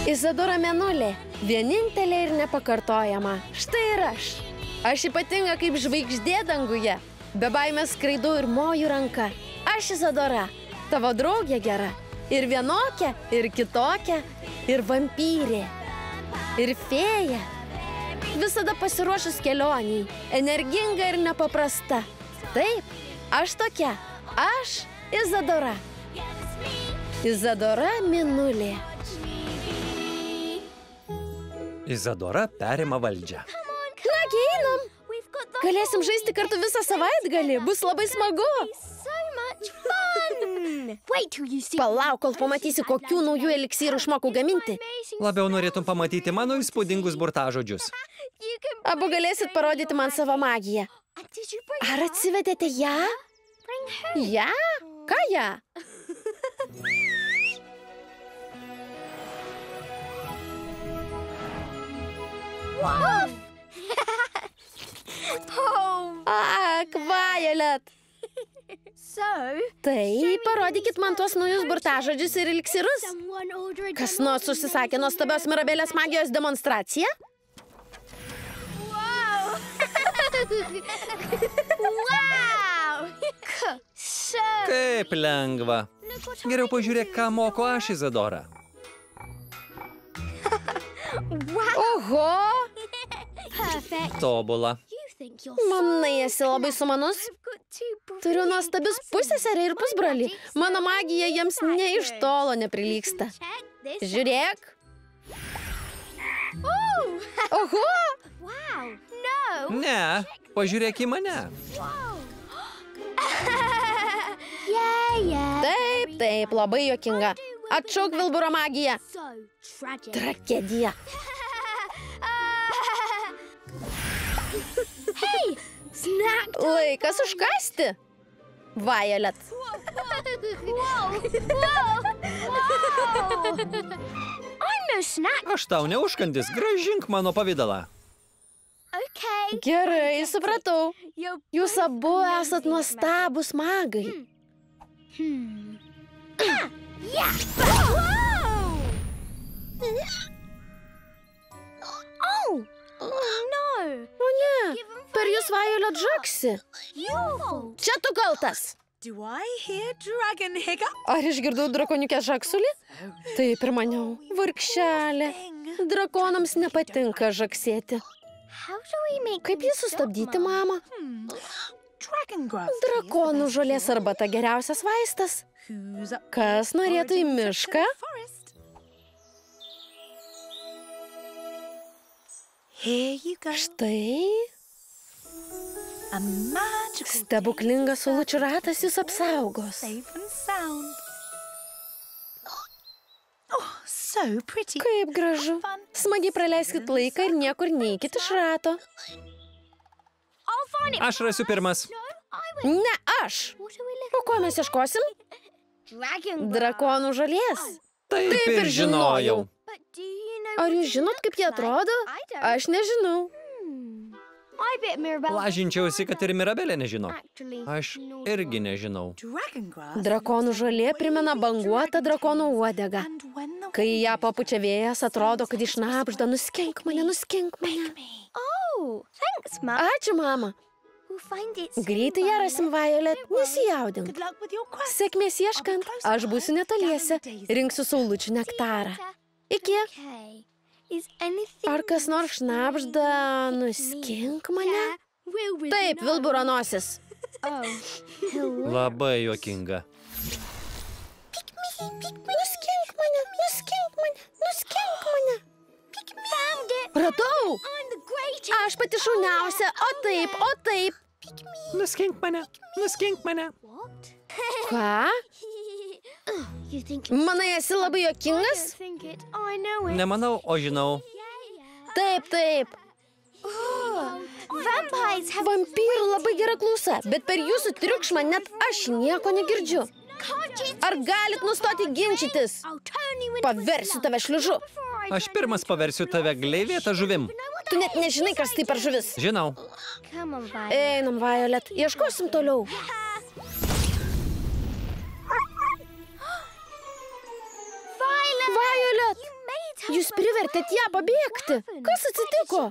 Izadora Mėnulė. Vienintelė ir nepakartojama. Štai ir aš. Aš ypatinga kaip žvaigždė danguje. Be baimės skraidu ir moju ranka. Aš Izadora. Tavo draugė gera. Ir vienokia, ir kitokia, ir vampyrė, ir fėja. Visada pasiruošus kelioniai, energinga ir nepaprasta. Taip, aš tokia. Aš Izadora. Izadora Mėnulė. Izadora perima valdžią. Nagi, einam. Galėsim žaisti kartu visą savaitgalį. Bus labai smagu. Palauk, kol pamatysi, kokių naujų eliksyrų išmokau gaminti. Labiau norėtum pamatyti mano įspūdingus burtažodžius. Abu galėsit parodyti man savo magiją. Ar atsivedėte ją? Ją? Ką ją? Ak, Violet. Tai parodykit man tuos naujus burtažodžius ir eliksyrus. Kas nors užsisakė nuostabios Mirabelės magijos demonstraciją? Kaip lengva. Geriau pažiūrėk, ką moko aš, Izadora. Oho! Tobula. Manai, esi labai sumanus? Turiu nuostabius pusseserį ir pusbrolį. Mano magija jiems nė iš tolo neprilygsta. Žiūrėk. Oho! Ne, pažiūrėk į mane. Taip, taip, labai juokinga. Atšauk Vilburo magiją. Tragedija. Laikas užkasti. Violet. Aš tau neužkandis, grąžink mano pavidalą. Gerai, supratau. Jūs abu esat nuostabūs magai. O ne, per jūs Violet žaksi. Čia tu kaltas. Ar išgirdau drakoniukės žaksulį? Taip ir maniau. Vargšelė. Drakonams nepatinka žaksėti. Kaip jį sustabdyti, mama? Drakonų žolės arbata geriausias vaistas. Kas norėtų į mišką? Štai. Stebuklingas saulučių ratas jūs apsaugos. Kaip gražu. Smagiai praleiskit laiką ir niekur neikit iš rato. Aš rasiu pirmas. Ne aš. O ko mes ieškosim? Drakonų žolės. Taip ir žinojau. Ar jūs žinot, kaip jie atrodo? Aš nežinau. Lažinčiausi, kad ir Mirabelė nežino. Aš irgi nežinau. Drakonų žolė primena banguotą drakonų uodegą. Kai ją papučia vėjas, atrodo, kad išnabžda nuskink mane, nuskink mane. Ačiū, mama. Greitai ją rasim, Violet, nesijaudink. Sėkmės ieškant, aš būsiu netoliese, rinksiu saulučių nektarą. Iki. Ar kas nors šnabžda, nuskink mane? Taip, Vilburo nosis. Labai juokinga. Nuskink mane, nuskink mane, nuskink mane. Radau! Aš pati šauniausia, o taip, o taip. Nuskink mane, nuskink mane. Ką? Manai, esi labai juokingas? Nemanau, o žinau. Taip, taip. Vampyrų labai gera klausa, bet per jūsų triukšmą net aš nieko negirdžiu. Ar galit nustoti ginčytis? Paversiu tave šliužu. Aš pirmas paversiu tave gleivėtą žuvim. Tu net nežinai, kas tai per žuvis. Žinau. Einam, Violet, ieškosim toliau. Violet, jūs jūs privertėt ją pabėgti? Kas atsitiko?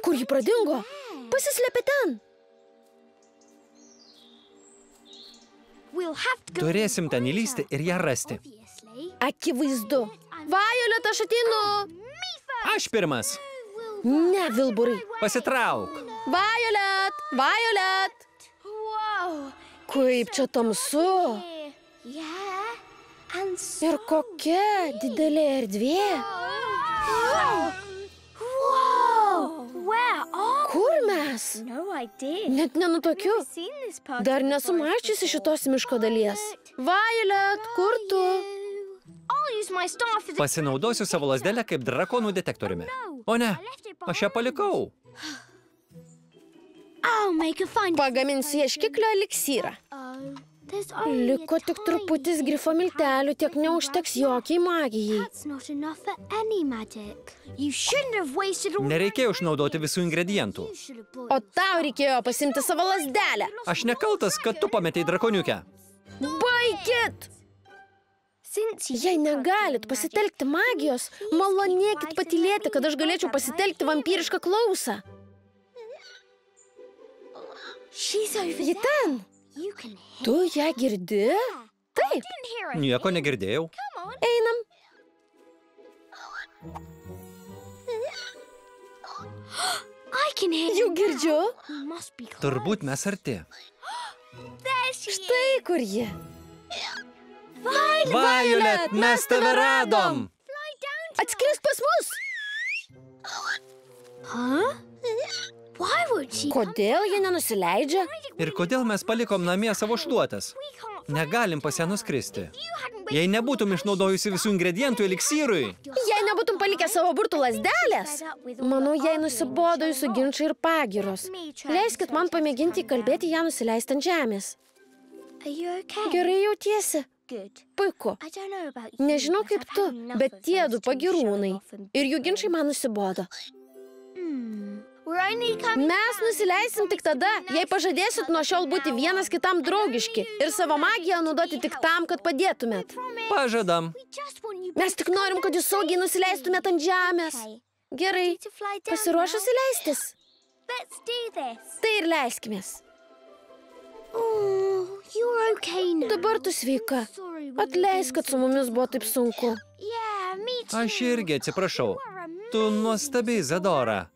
Kur ji pradingo? Pasislėpė ten. Turėsim ten įlysti ir ją rasti. Akivaizdu. Violet, aš ateinu. Aš pirmas. Ne, Vilburai. Pasitrauk. Violet, Violet. Kaip čia tamsu. Ir kokia didelė erdvė. Kur mes? Net nenutokiu. Dar nesu mačiusi šitos miško dalies. Violet, kur tu? Pasinaudosiu savo lazdelę kaip drakonų detektoriumi. O ne, aš ją palikau. Pagaminsiu ieškiklio eliksyrą. Liko tik truputis grifo miltelių, tiek neužteks jokiai magijai. Nereikėjo išnaudoti visų ingredientų. O tau reikėjo pasimti savo lazdelę. Aš nekaltas, kad tu pametei drakoniukę. Baikit! Jei negalit pasitelkti magijos, malonėkit patylėti, kad aš galėčiau pasitelkti vampyrišką klausą. Ji ten. Tu ją girdi? Taip. Nieko negirdėjau. Einam. Jau girdžiu. Turbūt mes arti. Štai kur ji. Violet, mes tave radom! Atskrisk pas mus. Kodėl ji nenusileidžia? Ir kodėl mes palikom namie savo šluotas? Negalim pas ją nuskristi. Jei nebūtum išnaudojusi visų ingredientų eliksyrui. Jei nebūtum palikę savo burtų lazdelės. Manau, jai nusibodo jūsų ginčai ir pagyros. Leiskit man pamėginti įkalbėti ją nusileisti ant žemės. Gerai jautiesi? Puiku. Nežinau kaip tu, bet tie du pagirūnai. Ir jų ginčai man nusibodo. Mes nusileisim tik tada, jei pažadėsit nuo šiol būti vienas kitam draugiški ir savo magiją naudoti tik tam, kad padėtumėt. Pažadam. Mes tik norim, kad jūs saugiai nusileistumėt ant žemės. Gerai, pasiruošusi leistis? Tai ir leiskimės. Dabar tu sveika. Atleisk, kad su mumis buvo taip sunku. Aš irgi atsiprašau. Tu nuostabi, Izadora.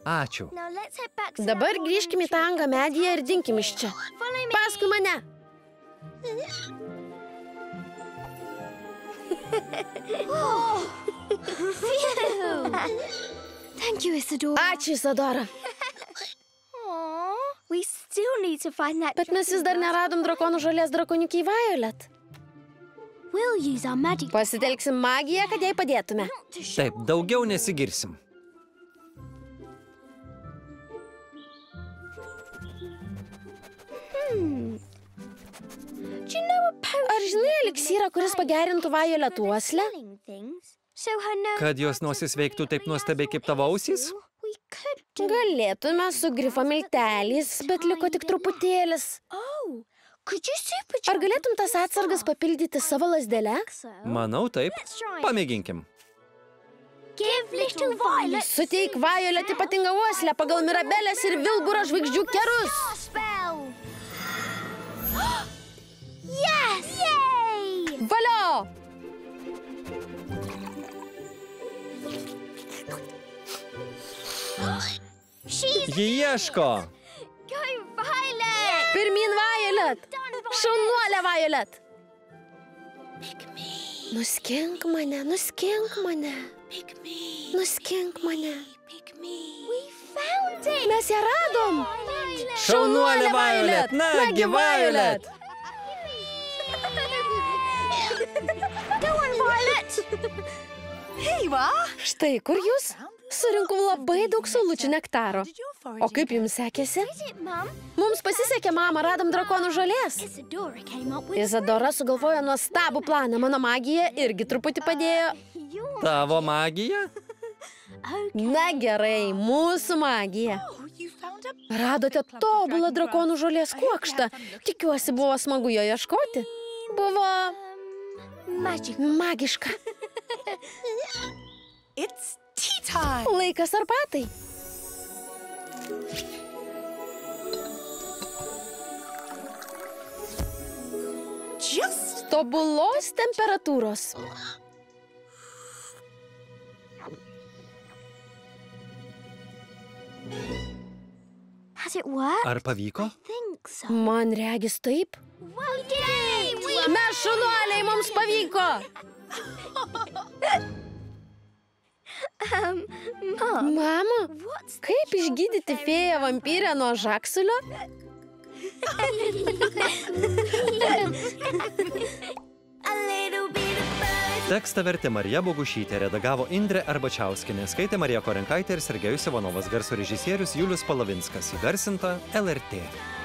Ačiū. Dabar grįžkime į tą angą medyje ir dinkim iš čia. Paskui mane. Ačiū, Izadora. Bet mes vis dar neradom drakonų žolės drakoniukiai Violet. Pasitelksim magiją, kad jai padėtume. Taip, daugiau nesigirsim. Ar žinai eliksyrą, kuris pagerintų Violet uoslę? Kad jos nosis veiktų taip nuostabiai kaip tavo ausys? Galėtume su grifo milteliais, bet liko tik truputėlis. Ar galėtum tas atsargas papildyti savo lazdelę? Manau, taip. Pamėginkim. Suteik Violet ypatingą uoslę pagal Mirabelės ir Vilburo žvaigždžių kerus. Valio! Ji ieško. Pirmin, Violet! Šaunuolė, Violet! Nuskink mane, nuskink mane. Nuskink mane. Mes ją radom! Šaunuolė, Violet! Nagi, Violet! Štai kur jūs? Surinkau labai daug saulučių nektaro. O kaip jums sekėsi? Mums pasisekė, mama, radom drakonų žolės. Izadora sugalvojo nuostabų planą. Mano magija irgi truputį padėjo. Tavo magija? Na gerai, mūsų magija. Radote tobulą drakonų žolės kuokštą. Tikiuosi, buvo smagu jo ieškoti. Buvo magiška. Laikas arbatai. Tobulos temperatūros. Ar pavyko? Man regis taip. Mes šunuoliai, mums pavyko. Mama, kaip išgydyti fėją vampyrę nuo žaksulio? Tekstą vertė Marija Bogušytė, redagavo Indrė Arbačiauskienė, skaitė Marija Korenkaitė ir Sergejus Ivanovas, garso režisierius Julius Palavinskas, įgarsinta LRT.